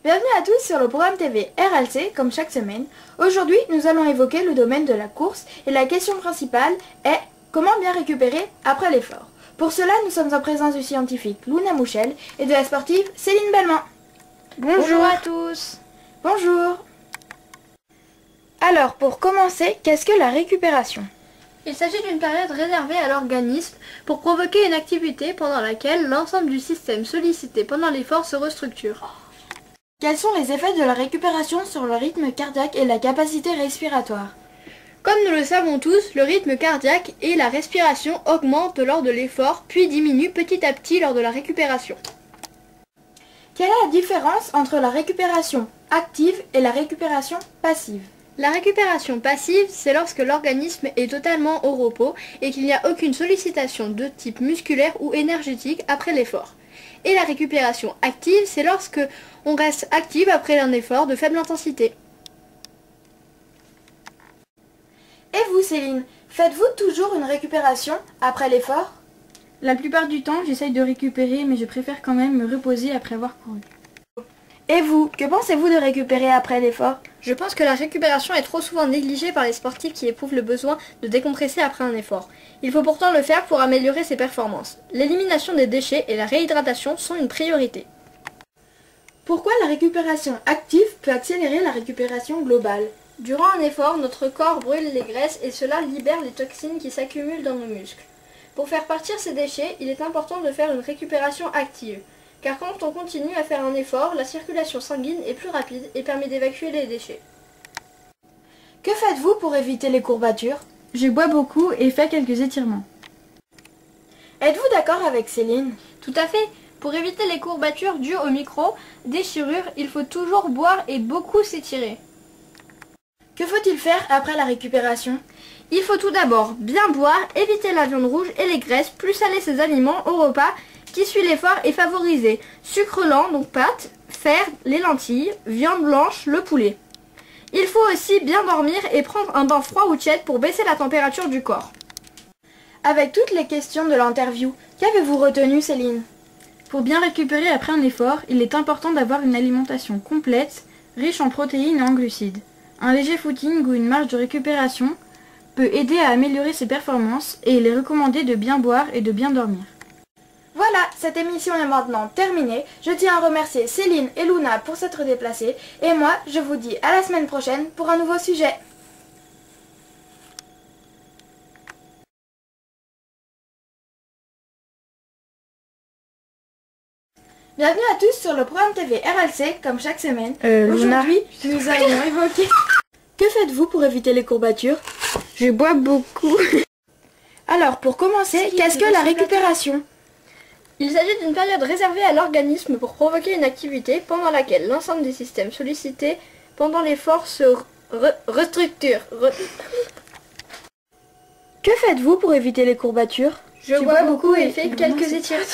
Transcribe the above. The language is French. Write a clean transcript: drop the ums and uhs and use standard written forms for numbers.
Bienvenue à tous sur le programme TV RLC, comme chaque semaine. Aujourd'hui, nous allons évoquer le domaine de la course et la question principale est comment bien récupérer après l'effort. Pour cela, nous sommes en présence du scientifique Luna Mouchel et de la sportive Céline Bellemant. Bonjour à tous. Bonjour. Alors, pour commencer, qu'est-ce que la récupération ? Il s'agit d'une période réservée à l'organisme pour provoquer une activité pendant laquelle l'ensemble du système sollicité pendant l'effort se restructure. Quels sont les effets de la récupération sur le rythme cardiaque et la capacité respiratoire ? Comme nous le savons tous, le rythme cardiaque et la respiration augmentent lors de l'effort, puis diminuent petit à petit lors de la récupération. Quelle est la différence entre la récupération active et la récupération passive ? La récupération passive, c'est lorsque l'organisme est totalement au repos et qu'il n'y a aucune sollicitation de type musculaire ou énergétique après l'effort. Et la récupération active, c'est lorsque on reste actif après un effort de faible intensité. Et vous, Céline, faites-vous toujours une récupération après l'effort ? La plupart du temps, j'essaye de récupérer, mais je préfère quand même me reposer après avoir couru. Et vous, que pensez-vous de récupérer après l'effort ? Je pense que la récupération est trop souvent négligée par les sportifs qui éprouvent le besoin de décompresser après un effort. Il faut pourtant le faire pour améliorer ses performances. L'élimination des déchets et la réhydratation sont une priorité. Pourquoi la récupération active peut accélérer la récupération globale ? Durant un effort, notre corps brûle les graisses et cela libère les toxines qui s'accumulent dans nos muscles. Pour faire partir ces déchets, il est important de faire une récupération active. Car quand on continue à faire un effort, la circulation sanguine est plus rapide et permet d'évacuer les déchets. Que faites-vous pour éviter les courbatures ? Je bois beaucoup et fais quelques étirements. Êtes-vous d'accord avec Céline ? Tout à fait. Pour éviter les courbatures dues aux micro-déchirures, il faut toujours boire et beaucoup s'étirer. Que faut-il faire après la récupération ? Il faut tout d'abord bien boire, éviter la viande rouge et les graisses, plus saler ses aliments au repas qui suit l'effort et favoriser sucre lent, donc pâtes, fer, les lentilles, viande blanche, le poulet. Il faut aussi bien dormir et prendre un bain froid ou tiède pour baisser la température du corps. Avec toutes les questions de l'interview, qu'avez-vous retenu, Céline ? Pour bien récupérer après un effort, il est important d'avoir une alimentation complète, riche en protéines et en glucides. Un léger footing ou une marche de récupération peut aider à améliorer ses performances et il est recommandé de bien boire et de bien dormir. Voilà, cette émission est maintenant terminée. Je tiens à remercier Céline et Luna pour s'être déplacées. Et moi, je vous dis à la semaine prochaine pour un nouveau sujet. Bienvenue à tous sur le programme TV RLC, comme chaque semaine. Aujourd'hui, nous allons évoquer... Que faites-vous pour éviter les courbatures ? Je bois beaucoup. Alors, pour commencer, qu'est-ce que la récupération ? Il s'agit d'une période réservée à l'organisme pour provoquer une activité pendant laquelle l'ensemble des systèmes sollicités pendant l'effort se restructure. Que faites-vous pour éviter les courbatures ? Je bois beaucoup et fais quelques étirements.